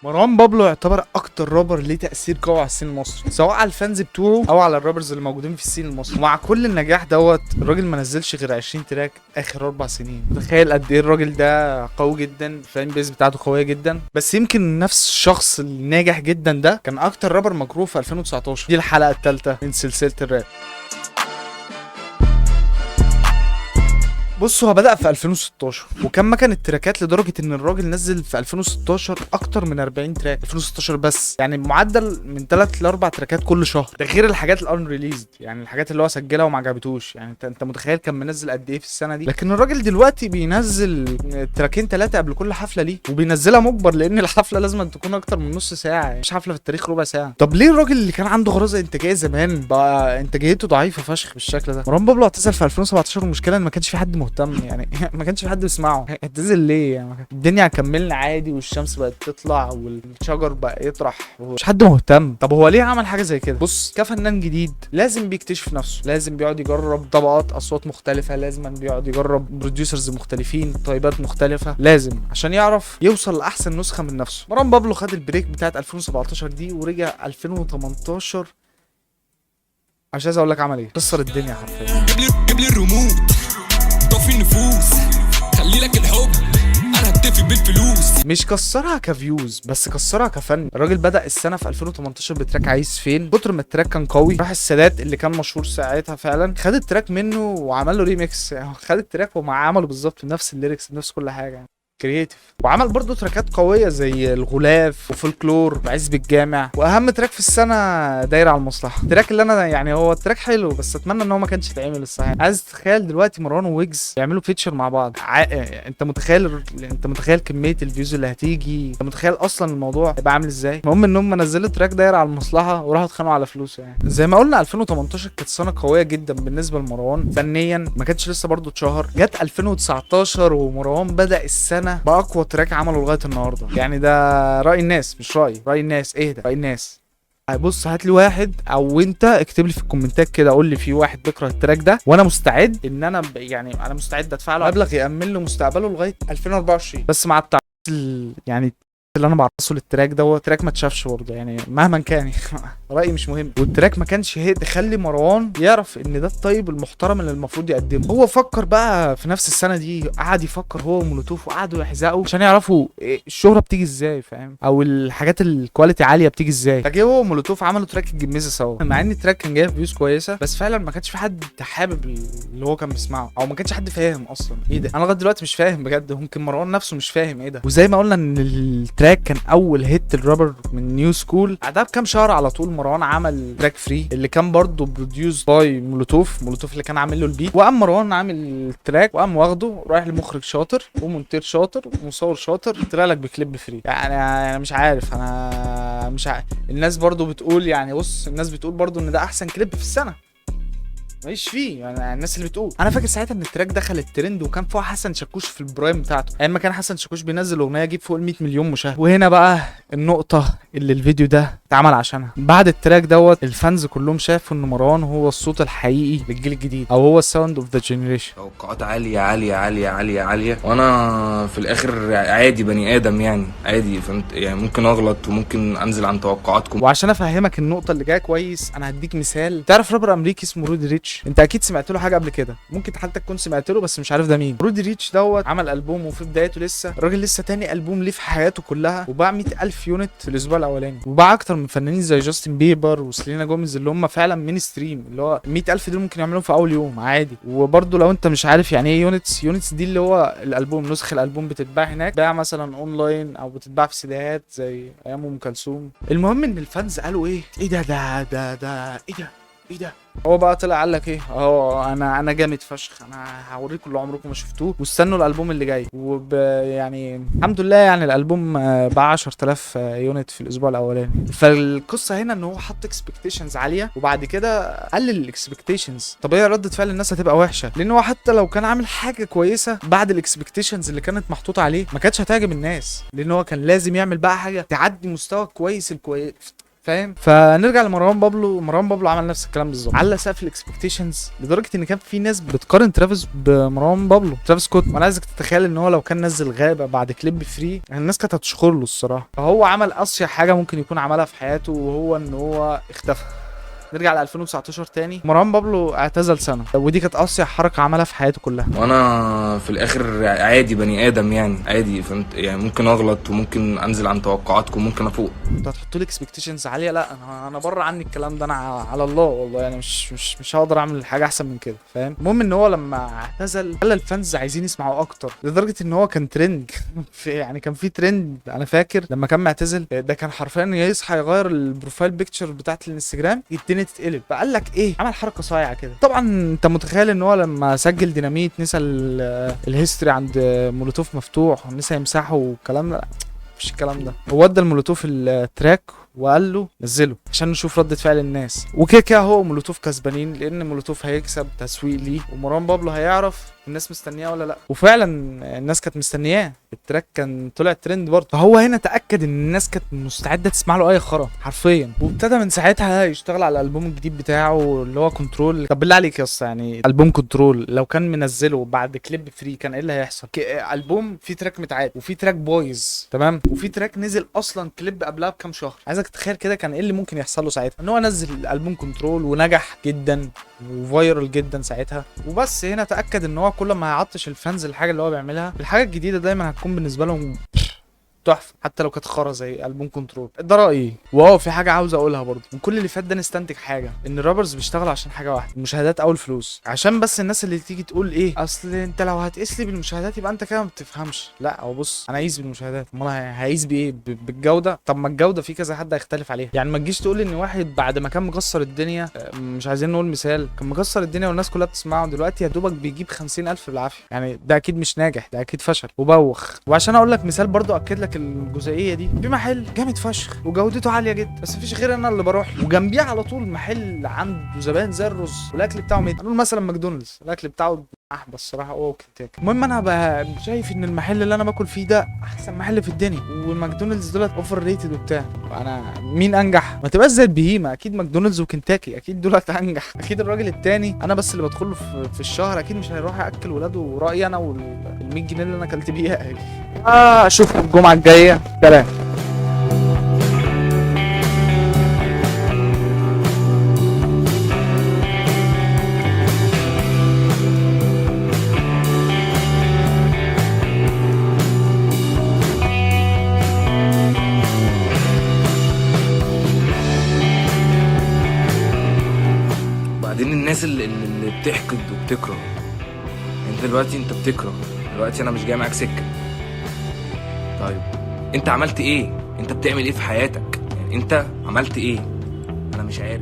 مروان بابلو يعتبر اكتر رابر ليه تاثير قوي على السين المصري، سواء على الفانز بتوعه او على الرابرز اللي موجودين في السين المصري. ومع كل النجاح دوت الراجل ما نزلش غير 20 تراك اخر 4 سنين. تخيل قد ايه الراجل ده قوي جدا، الفان بيز بتاعته قويه جدا. بس يمكن نفس الشخص الناجح جدا ده كان اكتر رابر مجروف في 2019. دي الحلقه الثالثه من سلسله الراب. بص، هو بدأ في 2016 وكان مكن التراكات لدرجة ان الراجل نزل في 2016 اكتر من 40 تراك 2016 بس، يعني معدل من 3 ل 4 تراكات كل شهر. ده غير الحاجات الان ريليزد، يعني الحاجات اللي هو سجلها وما عجبتوش. يعني انت متخيل كان منزل قد ايه في السنة دي؟ لكن الراجل دلوقتي بينزل تراكين 3 قبل كل حفلة ليه، وبينزلها مجبر لان الحفلة لازم تكون اكتر من نص ساعة، يعني مش حفلة في التاريخ ربع ساعة. طب ليه الراجل اللي كان عنده غرازة انتاجية زمان بقى انتاجيته ضعيفة فشخ بالشكل ده؟ مروان بابلو اعتزل في 2017 والمشكلة ان ما كانش في حد مهتم، يعني ما كانش في حد بيسمعه. اعتزل ليه يعني؟ الدنيا كملنا عادي والشمس بقت تطلع والشجر بقى يطرح ومش حد مهتم. طب هو ليه عمل حاجه زي كده؟ بص، كفنان جديد لازم بيكتشف نفسه، لازم بيقعد يجرب طبقات اصوات مختلفه، لازم بيقعد يجرب بروديوسرز مختلفين، طيبات مختلفه، لازم عشان يعرف يوصل لاحسن نسخه من نفسه. مروان بابلو خد البريك بتاعت 2017 دي ورجع 2018. مش عايز اقول لك عمل ايه، كسر الدنيا حرفيا. جيب لي الريموت، طفي النفوس، خلي لك الحب، انا هكتفي بالفلوس. مش كسرها كفيوز بس، كسرها كفن. الراجل بدأ السنة في 2018 بتراك عايز فين. كتر ما التراك كان قوي، راح السادات اللي كان مشهور ساعتها فعلا خد التراك منه وعمل له ريميكس. يعني خد التراك ومع عمله بالظبط بنفس الليركس بنفس كل حاجة، يعني كرييتيف. وعمل برضه تراكات قويه زي الغلاف وفولكلور وعزب الجامع، واهم تراك في السنه دايره على المصلحه. التراك اللي انا يعني هو التراك حلو بس اتمنى ان هو ما كانش يتعمل الصراحه. عايز تتخيل دلوقتي مروان وويجز يعملوا فيتشر مع بعض. انت متخيل كميه الفيوز اللي هتيجي؟ انت متخيل اصلا الموضوع هيبقى عامل ازاي؟ المهم ان هم نزلوا تراك دايره على المصلحه وراحوا اتخانقوا على فلوسه. يعني زي ما قلنا 2018 كانت سنه قويه جدا بالنسبه لمروان فنيا، ما كانش لسه برضه اتشهر. جت 2019 ومروان بدأ السنه باقوى تراك عمله لغايه النهارده. يعني ده راي الناس، مش راي الناس. ايه ده راي الناس؟ بص، هات لي واحد او انت اكتب لي في الكومنتات كده، قول لي في واحد بيكره التراك ده وانا مستعد ان انا يعني انا مستعد ادفع له مبلغ يامن له مستقبله لغايه 2024، بس مع يعني اللي انا بعرصه للتراك ده هو تراك ما اتشافش برضه، يعني مهما كان رايي مش مهم. والتراك ما كانش هي تخلي مروان يعرف ان ده الطيب المحترم اللي المفروض يقدمه. هو فكر بقى في نفس السنه دي، قعد يفكر هو ومولوتوف وقعدوا يحزقوا عشان يعرفوا إيه الشهره بتيجي ازاي، فاهم؟ او الحاجات الكواليتي عاليه بتيجي ازاي. فجه هو ومولوتوف عملوا تراك الجميزه سوا، مع ان التراك كان جايب فيوز كويسه بس فعلا ما كانش في حد حابب اللي هو كان بيسمعه، او ما كانش حد فاهم اصلا ايه ده. انا لغايه دلوقتي مش فاهم بجد، ممكن مروان نفسه مش فاهم ايه ده. وزي ما قلنا ان التراك كان اول هيت الرابر من نيو سكول. بعدها بكام شهر على طول مروان عمل تراك فري اللي كان برضه بروديوس باي مولوتوف اللي كان عامل له البيت. وقام مروان عامل التراك وقام واخده رايح لمخرج شاطر ومونتير شاطر ومصور شاطر، طلع لك بكليب فري. يعني انا مش عارف، الناس برضه بتقول، يعني بص الناس بتقول برضه ان ده احسن كليب في السنه. ماليش فيه، يعني الناس اللي بتقول. انا فاكر ساعتها ان التراك دخل الترند وكان فوق حسن شاكوش في البرايم بتاعته، ايام ما كان حسن شاكوش بينزل اغنيه يجيب فوق ال 100 مليون مشاهده. وهنا بقى النقطه اللي الفيديو ده اتعمل عشانها. بعد التراك دوت الفانز كلهم شافوا ان مروان هو الصوت الحقيقي للجيل الجديد، او هو الساوند اوف ذا جنريشن. توقعات عاليه عاليه عاليه عاليه عاليه، وانا في الاخر عادي، بني ادم يعني عادي، فهمت؟ يعني ممكن اغلط وممكن انزل عن توقعاتكم. وعشان افهمك النقطه اللي جايه كويس انا هديك مثال. تعرف رابر امريكي اسمه رودي ريتش؟ انت اكيد سمعت له حاجه قبل كده، ممكن حتى تكون سمعت له بس مش عارف ده مين. رودي ريتش دوت عمل البوم وفي بدايته لسه الراجل لسه تاني البوم ليه في حياته كلها، وباع 100,000 يونت في الاسبوع الاولاني، وباع اكتر من فنانين زي جاستن بيبر وسيلينا جوميز اللي هم فعلا مين ستريم، اللي هو 100,000 دول ممكن يعملوهم في اول يوم عادي. وبرده لو انت مش عارف يعني ايه يونتس دي اللي هو الالبوم، نسخ الالبوم بتتباع هناك، باع مثلا اونلاين او بتتباع في سيديهات زي ايام ام كلثوم. المهم ان الفانز قالوا ايه ده ايه ده. هو بقى طلع قال لك ايه، انا جامد فشخ، انا هوريكم اللي عمركم ما شفتوه واستنوا الالبوم اللي جاي. يعني الحمد لله يعني الالبوم باع 10,000 يونت في الاسبوع الاولاني. فالقصه هنا ان هو حط اكسبكتيشنز عاليه وبعد كده قلل الاكسبكتيشنز. طبيعي ردة فعل الناس هتبقى وحشه، لان هو حتى لو كان عامل حاجه كويسه بعد الاكسبكتيشنز اللي كانت محطوطه عليه ما كانتش هتعجب الناس، لان هو كان لازم يعمل بقى حاجه تعدي مستوى كويس فاهم. فنرجع لمروان بابلو. مروان بابلو عمل نفس الكلام بالظبط، على سقف الاكسبكتيشنز لدرجه ان كان في ناس بتقارن ترافيس بمروان بابلو، ترافيس سكوت. وانا عايزك تتخيل ان هو لو كان نزل غابه بعد كليب فري الناس كانت هتشكر له الصراحه. فهو عمل اصيع حاجه ممكن يكون عملها في حياته، وهو ان هو اختفى. نرجع ل 2019 تاني، مروان بابلو اعتزل سنه، ودي كانت اصيع حركه عملها في حياته كلها. وانا في الاخر عادي بني ادم يعني، عادي فهمت يعني، ممكن اغلط وممكن انزل عن توقعاتكم وممكن افوق. انتوا هتحطوا لي اكسبكتيشنز عاليه، لا انا بره عني الكلام ده، انا على الله والله يعني مش هقدر اعمل حاجه احسن من كده فاهم. المهم ان هو لما اعتزل خلى الفانز عايزين يسمعوا اكتر، لدرجه ان هو كان ترند يعني كان في ترند انا فاكر لما كان معتزل ده، كان حرفيا يصحى يغير البروفايل بيكتشر بتاعت الانستجرام الدنيا تتقلب. فقال لك ايه، عمل حركه صايعه كده. طبعا انت متخيل ان هو لما سجل ديناميت نسى الهيستوري عند مولوتوف مفتوح ونسى يمسحه والكلام ده، لا مفيش الكلام ده. هو ادى المولوتوف التراك وقال له نزله عشان نشوف ردة فعل الناس، وكده كده هو مولوتوف كسبانين، لان مولوتوف هيكسب تسويق ليه ومروان بابلو هيعرف الناس مستنياه ولا لا. وفعلا الناس كانت مستنياه، التراك كان طلع ترند برضه. فهو هنا تاكد ان الناس كانت مستعده تسمع له اي خرا حرفيا، وابتدى من ساعتها يشتغل على الالبوم الجديد بتاعه اللي هو كنترول. طب بالله عليك يا اسطى، يعني البوم كنترول لو كان منزله بعد كليب فري كان ايه اللي هيحصل؟ البوم فيه تراك متعاد وفيه تراك بايظ تمام، وفيه تراك نزل اصلا كليب قبلها بكام شهر. عايزك تتخيل كده كان ايه اللي ممكن يحصل له ساعتها. ان هو نزل الالبوم كنترول ونجح جدا وفايرال جدا ساعتها. وبس هنا تاكد ان هو كل ما هيعطش الفانز الحاجه اللي هو بيعملها، الحاجه الجديده دايما هتكون بالنسبه لهم تحفه، حتى لو كانت خرا زي البوم كنترول. ده رايي. واو، في حاجه عاوز اقولها برضه، من كل اللي فات ده نستنتج حاجه، ان الرابرز بيشتغلوا عشان حاجه واحده، المشاهدات او الفلوس. عشان بس الناس اللي تيجي تقول ايه، اصل انت لو هتقيس لي بالمشاهدات يبقى انت كده ما بتفهمش. لا هو بص، انا هقيس بالمشاهدات، امال هقيس بايه؟ بالجوده. طب ما الجوده في كذا حد هيختلف عليها. يعني ما تجيش تقول لي ان واحد بعد ما كان مكسر الدنيا، مش عايزين نقول مثال، كان مكسر الدنيا والناس كلها بتسمعه، دلوقتي يا دوبك بيجيب 50,000 بالعافيه. يعني ده اكيد مش ناجح، ده اكيد فشل وبوخ. وعشان اقول لك مثال برضه اكد لك الجزئيه دي، في محل جامد فشخ وجودته عاليه جدا، بس مفيش غير انا اللي بروح له، وجنبيه على طول محل عنده زبائن زي الرز والاكل بتاعه هنقول مثلا ماكدونالدز، الاكل بتاعه احبس الصراحه هو وكنتاكي. المهم انا بقى شايف ان المحل اللي انا باكل فيه ده احسن محل في الدنيا، والماكدونالدز دولت اوفر ريتد وبتاع. انا مين انجح؟ ما تبقاش زي البهيمه، اكيد ماكدونالدز وكنتاكي اكيد دولت انجح. اكيد الراجل التاني انا بس اللي بدخل له في الشهر اكيد مش هيروح ياكل ولاده. رايي انا وال 100 جنيه اللي انا اكلت بيها اشوفكم الجمعه الجايه، سلام. بعدين الناس اللي بتحقد وبتكره، انت دلوقتي انت بتكره دلوقتي، انا مش جاي معاك سكه. طيب انت عملت ايه؟ انت بتعمل ايه في حياتك؟ يعني انت عملت ايه؟ انا مش عارف.